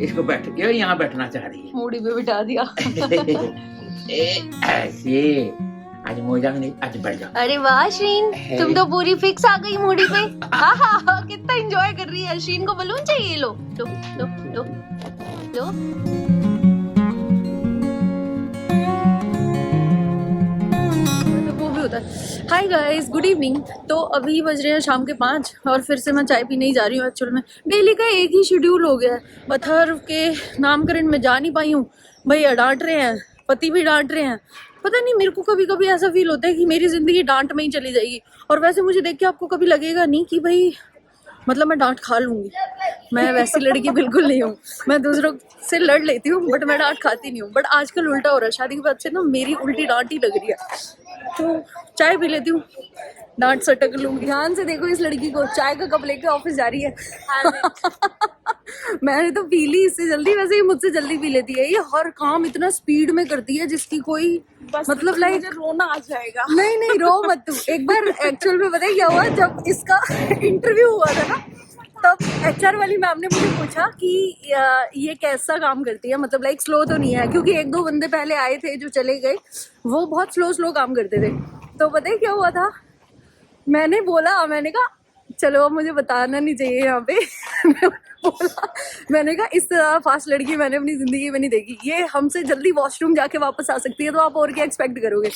इसको बैठ, ये यहाँ बैठना चाह रही है। मूडी पे बिठा दिया। ऐसे आज मोजा नहीं, आज बैठ जाओ। अरे वाह शीन, तुम तो पूरी फिक्स आ गई मूडी पे। हाँ हाँ हाँ, कितना एंजॉय कर रही है। शीन को बलून चाहिए, लो लो लो लो लो। वो भी होता है। Hi guys, good evening. तो अभी बज रहे हैं शाम के 5 और फिर से मैं चाय पीने ही जा रही हूँ। एक्चुअल में डेली का एक ही शेड्यूल हो गया है। पत्थर के नामकरण में जा नहीं पाई हूँ, भैया डांट रहे हैं, पति भी डांट रहे हैं। पता नहीं, मेरे को कभी कभी ऐसा फील होता है कि मेरी जिंदगी डांट में ही चली जाएगी। और वैसे मुझे देख के आपको कभी लगेगा नहीं कि भाई मतलब मैं डांट खा लूंगी। मैं वैसी लड़की बिल्कुल नहीं हूँ। मैं दूसरों से लड़ लेती हूँ बट मैं डांट खाती नहीं हूँ। बट आजकल उल्टा हो रहा है, शादी के बाद से ना मेरी उल्टी डांट ही लग रही है। तो चाय पी लेती हूँ, डांट सटक लूंगी। ध्यान से देखो इस लड़की को, चाय का कप लेके ऑफिस जा रही है। मैंने तो पी ली इससे जल्दी, वैसे ही मुझसे जल्दी पी लेती है। ये हर काम इतना स्पीड में करती है जिसकी कोई मतलब लाइक रोना आ जाएगा। नहीं नहीं, रो मत तू। एक बार एक्चुअल में पता है क्या हुआ, जब इसका इंटरव्यू हुआ था ना, तब एचआर वाली मैम ने मुझे पूछा कि ये कैसा काम करती है, मतलब लाइक स्लो तो नहीं है, क्योंकि एक दो बंदे पहले आए थे जो चले गए, वो बहुत स्लो काम करते थे। तो पता है क्या हुआ था, मैंने कहा चलो अब मुझे बताना नहीं चाहिए यहाँ पे। मैंने कहा इस तरह फास्ट लड़की मैंने अपनी जिंदगी में नहीं देखी। ये हमसे जल्दी वॉशरूम जाके वापस आ सकती है, तो आप और क्या एक्सपेक्ट करोगे।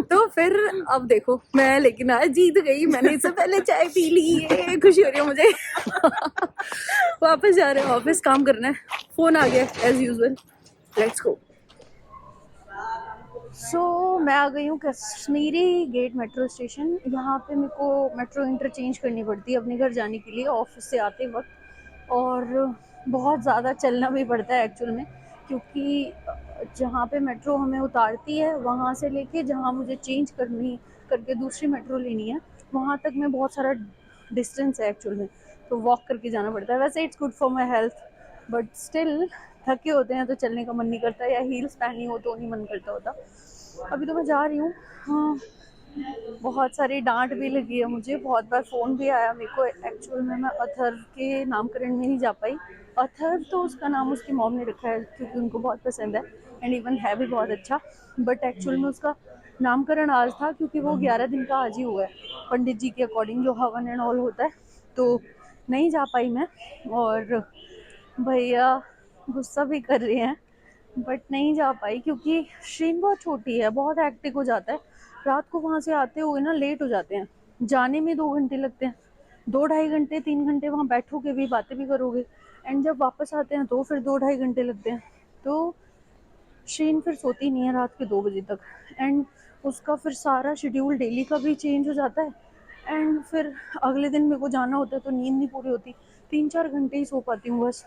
तो फिर अब देखो मैं, लेकिन आज जीत गई। मैंने इससे पहले चाय पी ली है, खुशी हो रही है मुझे। वापस जा रहे हैं ऑफिस, काम करना है। फोन आ गया एज यूजुअल, लेट्स गो। सो मैं आ गई हूँ कश्मीरी गेट मेट्रो स्टेशन। यहाँ पे मेरे को मेट्रो इंटरचेंज करनी पड़ती है अपने घर जाने के लिए ऑफिस से आते वक्त, और बहुत ज़्यादा चलना भी पड़ता है एक्चुअल में, क्योंकि जहाँ पे मेट्रो हमें उतारती है वहाँ से लेके जहाँ मुझे चेंज करके दूसरी मेट्रो लेनी है, वहाँ तक में बहुत सारा डिस्टेंस है एक्चुअल में। तो वॉक करके जाना पड़ता है। वैसे it's good for my health, but still थके होते हैं तो चलने का मन नहीं करता, या हील्स पहनी हो तो नहीं मन करता होता। अभी तो मैं जा रही हूँ। हाँ, बहुत सारी डांट भी लगी है मुझे, बहुत बार फ़ोन भी आया मेरे को। एक्चुअल में मैं अथर के नामकरण में नहीं जा पाई। अथर तो उसका नाम उसकी मॉम ने रखा है क्योंकि उनको बहुत पसंद है, एंड इवन है भी बहुत अच्छा। बट एक्चुअल में उसका नामकरण आज था क्योंकि वो 11 दिन का आज ही हुआ है पंडित जी के अकॉर्डिंग, जो हवन एंड ऑल होता है। तो नहीं जा पाई मैं, और भैया गुस्सा भी कर रहे हैं, बट नहीं जा पाई क्योंकि श्रीन बहुत छोटी है, बहुत हेक्टिक हो जाता है। रात को वहाँ से आते हुए ना लेट हो जाते हैं, जाने में 2 घंटे लगते हैं, 2-2.5 घंटे 3 घंटे वहाँ बैठोगे भी, बातें भी करोगे, एंड जब वापस आते हैं तो फिर 2-2.5 घंटे लगते हैं। तो श्रीन फिर सोती नहीं है रात के 2 बजे तक, एंड उसका फिर सारा शेड्यूल डेली का भी चेंज हो जाता है, एंड फिर अगले दिन मेरे को जाना होता है तो नींद नहीं पूरी होती। 3-4 घंटे ही सो पाती हूँ बस,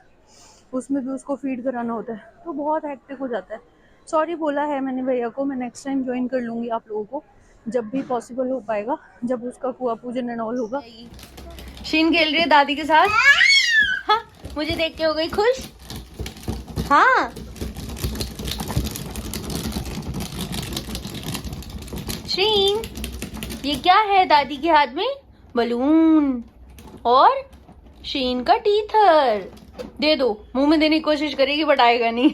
उसमें भी उसको फीड कराना होता है, तो बहुत हेक्टिक हो जाता है। सॉरी बोला है मैंने भैया को, मैं नेक्स्ट टाइम ज्वाइन कर लूँगी आप लोगों को जब भी पॉसिबल हो पाएगा, जब उसका कुआ पूजन एंड ऑल होगा। शीन खेल रही है दादी के साथ। हाँ, मुझे देख के हो गई खुश। हाँ शीन, ये क्या है दादी के हाथ में? बलून और शीन का टीथर। दे दो, मुंह में देने की कोशिश करेगी बट आएगा नहीं।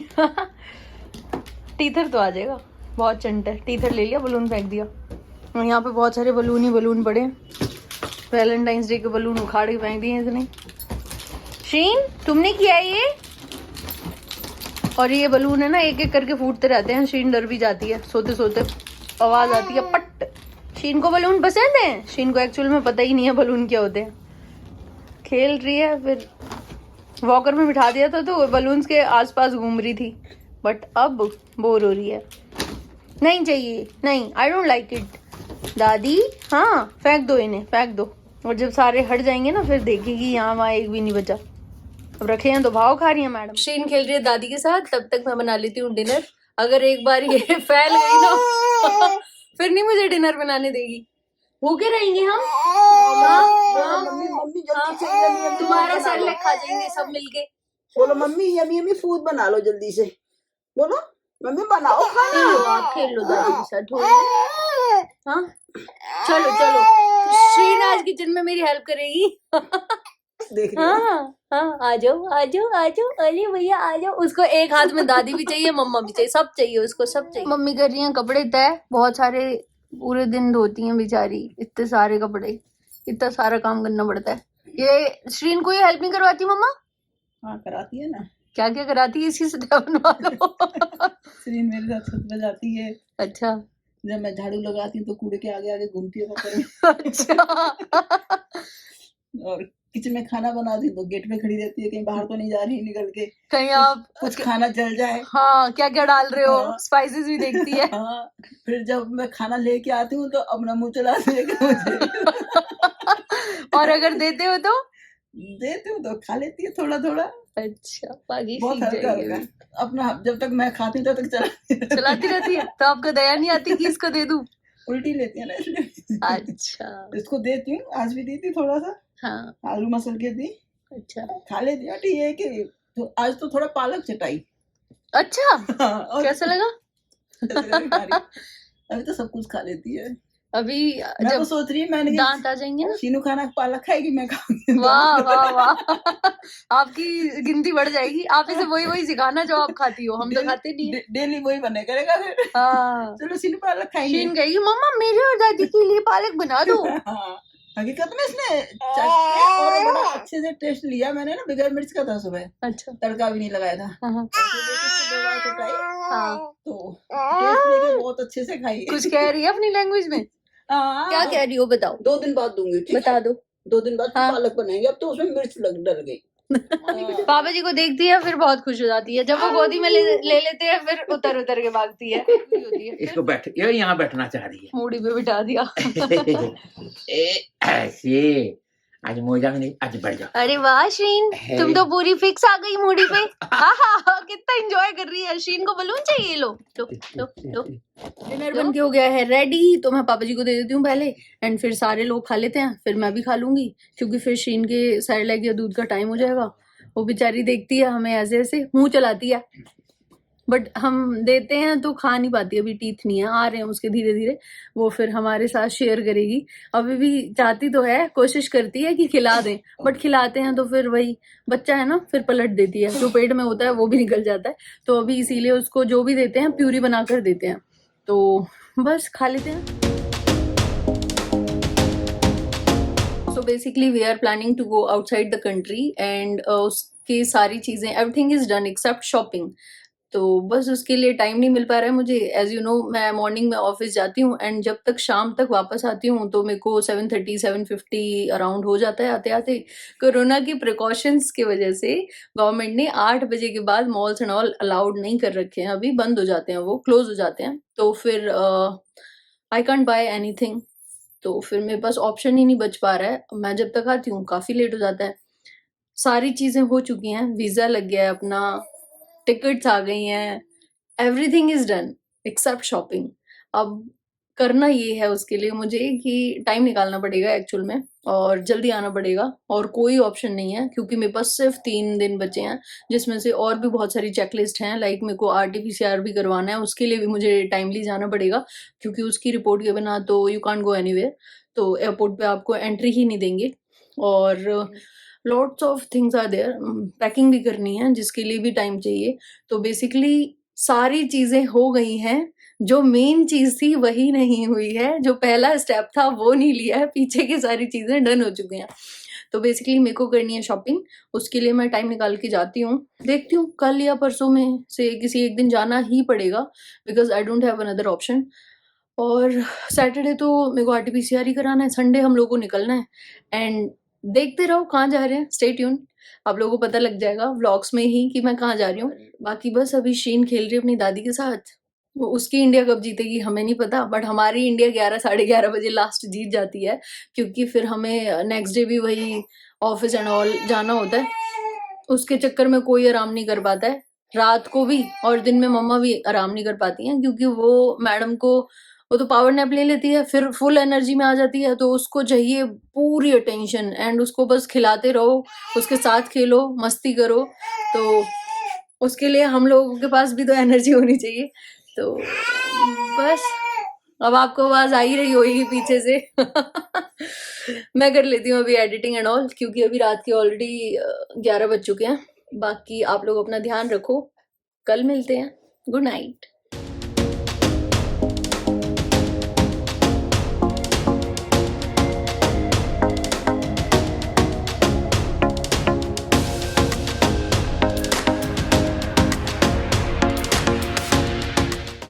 टीथर तो आ जाएगा, बहुत चंट है। टीथर ले लिया, बलून फेंक दिया। और यहाँ पे बहुत सारे बलून ही बलून पड़े। वैलेंटाइंस डे के बलून उखाड़ के फेंक दिए इसने। शीन तुमने किया ये? और ये बलून है ना, एक एक करके फूटते रहते हैं। शीन डर भी जाती है, सोते सोते आवाज आती है पट। शीन को बलून पसंद है। शीन को एक्चुअल में पता ही नहीं है बलून क्या होते हैं। खेल रही है, फिर वॉकर में बिठा दिया था तो बलून्स के आसपास घूम रही थी, बट अब बोर हो रही है। नहीं चाहिए, नहीं, आई डोंट लाइक इट दादी। हाँ फेंक दो, इन्हें फेंक दो, और जब सारे हट जाएंगे ना फिर देखेगी यहाँ वहाँ एक भी नहीं बचा। अब रखे हैं तो भाव खा रही है मैडम। शीन खेल रही है दादी के साथ, तब तक मैं बना लेती हूँ डिनर। अगर एक बार ये फैल गई ना फिर नहीं मुझे डिनर बनाने देगी। भूखे रहेंगे हम। तुम्हारा सर खा जाएंगे सब मिलके। बोलो मम्मी यमी यमी फूड बना लो जल्दी से, बोलो मम्मी बनाओ खाना। आप खेल लो दादी के साथ थोड़ी। हाँ चलो चलो, श्रीन आज किचन में मेरी हेल्प करेगी। देख रही हो? हाँ हाँ, आ जाओ आ जाओ आ जाओ, अरे भैया आ जाओ। उसको एक हाथ में दादी भी चाहिए, मम्मा भी चाहिए, सब चाहिए उसको, सब चाहिए। मम्मी कर रही हैं कपड़े तय, बहुत सारे, पूरे दिन धोती हैं बेचारी, इतने सारे कपड़े, इतना सारा काम करना पड़ता है। ये श्रीन को ये हेल्प नहीं करवाती मम्मा? हाँ कराती है ना। क्या क्या कराती है, इसी से तय बनवा लो। श्रीन मेरे साथ छत पे जाती है, अच्छा जब मैं झाड़ू लगाती हूँ तो कूड़े के आगे आगे घूमती है पकड़ में। अच्छा। और किचन में खाना बनाती हूँ तो गेट पे खड़ी रहती है, कहीं बाहर तो नहीं जा रही निकल के, कहीं आप कुछ खाना जल जाए। हाँ क्या क्या डाल रहे हो, हाँ। स्पाइसेस भी देखती है। हाँ, फिर जब मैं खाना लेके आती हूँ तो अपना मुंह चलाती है कि मुझे। और अगर देते हो तो? देती हूँ तो खा लेती है थोड़ा थोड़ा, अच्छा, बाकी बहुत सीख हल्का जाएगी हल्का। अभी। अपना जब तक मैं खाती हूँ तब तक चलाती रहती है, तो आपको दया नहीं आती कि इसको दे दूं? उल्टी लेती है ना इसलिए। अच्छा इसको देती हूँ, आज भी दी थी थोड़ा सा, हाँ आलू मसल के दी, अच्छा खा लेती है। ठीक है कि तो आज तो थोड़ा पालक चटाई। अच्छा, हाँ, और कैसा लगा? अभी तो सब कुछ खा लेती है। अभी मैं तो जब सोच रही मैंने दांत आ जाएंगे ना, शीनू खाना पालक खाएगी, मैं खाऊंगी। वाह वाह वाह, आपकी गिनती बढ़ जाएगी। आप इसे वही वही सिखाना जो आप खाती हो, हम तो खाते नहीं है। डेली वही बने करेगा फिर। हाँ, चलो शीनू पालक खाएंगे। शीन कहेगी मम्मा मेरे और दादी के लिए पालक बना दो। हाँ, हकीकत में इसने चट के और बड़ा अच्छे से टेस्ट लिया। मैंने ना बगैर मिर्च का था सुबह, अच्छा तड़का भी नहीं लगाया था। हाँ ऐसे लेके इसको 2 बार चटाई हाँ, तो टेस्ट लेके बहुत अच्छे से खाई। कुछ कह रही है अपनी लैंग्वेज में? हाँ, क्या कह रही हो बताओ? 2 दिन बाद दूंगी, ठीक है? बता दो। 2 दिन बाद हाँ। पालक बनाएंगे, अब तो उसमें मिर्च डल गई। पापा जी को देखती है फिर बहुत खुश हो जाती है, जब वो गोदी में ले लेते हैं फिर उतर उतर के भागती है, होती है। इसको बैठ, ये यहाँ बैठना चाह रही मूडी पे बिठा दिया। है। ऐसे आज मोजा में नहीं, आज बैठ जाओ। अरे वाह श्रीन, तुम तो पूरी फिक्स आ गई मूडी पे। आहा, कितना एंजॉय कर रही है। श्रीन को बलून चाहिए, लो लो लो लो। डिनर बन के हो गया है रेडी, तो मैं पापा जी को दे देती हूँ पहले, एंड फिर सारे लोग खा लेते हैं, फिर मैं भी खा लूंगी, क्योंकि फिर श्रीन के सेरेलैक या दूध का टाइम हो जाएगा। वो बेचारी देखती है हमें ऐसे ऐसे, मुंह चलाती है, बट हम देते हैं तो खा नहीं पाती, अभी टीथ नहीं है, आ रहे हैं उसके धीरे धीरे, वो फिर हमारे साथ शेयर करेगी। अभी भी चाहती तो है, कोशिश करती है कि खिला दें, बट खिलाते हैं तो फिर वही बच्चा है ना, फिर पलट देती है, जो पेट में होता है वो भी निकल जाता है। तो अभी इसीलिए उसको जो भी देते हैं प्यूरी बना कर देते हैं, तो बस खा लेते हैं। So basically we are planning to go outside the country and उसकी सारी चीजें, everything is done except shopping. तो बस उसके लिए टाइम नहीं मिल पा रहा है मुझे। एज यू नो मैं मॉर्निंग में ऑफिस जाती हूँ एंड जब तक शाम तक वापस आती हूँ तो मेरे को 7:30 7:50 अराउंड हो जाता है आते आते। कोरोना की प्रिकॉशंस की वजह से गवर्नमेंट ने 8 बजे के बाद मॉल्स एंड ऑल अलाउड नहीं कर रखे हैं, अभी बंद हो जाते हैं, वो क्लोज हो जाते हैं। तो फिर आई कांट बाय एनीथिंग, तो फिर मेरे पास ऑप्शन ही नहीं बच पा रहा है। मैं जब तक आती हूँ काफ़ी लेट हो जाता है। सारी चीज़ें हो चुकी हैं, वीज़ा लग गया है अपना, टिकट्स आ गई हैं, everything is done except shopping. अब करना ये है उसके लिए मुझे कि टाइम निकालना पड़ेगा एक्चुअल में, और जल्दी आना पड़ेगा, और कोई ऑप्शन नहीं है क्योंकि मेरे पास सिर्फ 3 दिन बचे हैं, जिसमें से और भी बहुत सारी चेकलिस्ट हैं। लाइक मेरे को RT-PCR भी करवाना है, उसके लिए भी मुझे टाइमली जाना पड़ेगा, क्योंकि उसकी रिपोर्ट के बिना तो यू कांट गो एनीवेयर, तो एयरपोर्ट पे आपको एंट्री ही नहीं देंगे। और lots of things are there, packing भी करनी है जिसके लिए भी टाइम चाहिए। तो बेसिकली सारी चीज़ें हो गई हैं, जो मेन चीज़ थी वही नहीं हुई है, जो पहला स्टेप था वो नहीं लिया है, पीछे की सारी चीज़ें डन हो चुकी हैं। तो बेसिकली मेरे को करनी है शॉपिंग, उसके लिए मैं टाइम निकाल के जाती हूँ, देखती हूँ कल या परसों में से किसी एक दिन जाना ही पड़ेगा, because I don't have another option. और सैटरडे तो मेरे को RT-PCR ही कराना है, संडे हम लोग को निकलना है, एंड देखते रहो कहाँ जा रहे हैं, स्टे ट्यून, आप लोगों को पता लग जाएगा व्लॉग्स में ही कि मैं कहाँ जा रही हूँ। बाकी बस अभी शीन खेल रही है अपनी दादी के साथ, वो उसकी इंडिया कब जीतेगी हमें नहीं पता, बट हमारी इंडिया 11 साढ़े 11 बजे लास्ट जीत जाती है, क्योंकि फिर हमें नेक्स्ट डे भी वही ऑफिस एंड ऑल जाना होता है। उसके चक्कर में कोई आराम नहीं कर पाता है, रात को भी और दिन में मम्मा भी आराम नहीं कर पाती हैं, क्योंकि वो मैडम को, वो तो पावर नैप ले लेती है फिर फुल एनर्जी में आ जाती है, तो उसको चाहिए पूरी अटेंशन, एंड उसको बस खिलाते रहो, उसके साथ खेलो, मस्ती करो। तो उसके लिए हम लोगों के पास भी तो एनर्जी होनी चाहिए। तो बस अब आपको आवाज आ ही रही होगी पीछे से। मैं कर लेती हूँ अभी एडिटिंग एंड ऑल, क्योंकि अभी रात के ऑलरेडी 11 बज चुके हैं। बाकी आप लोग अपना ध्यान रखो, कल मिलते हैं। Good night.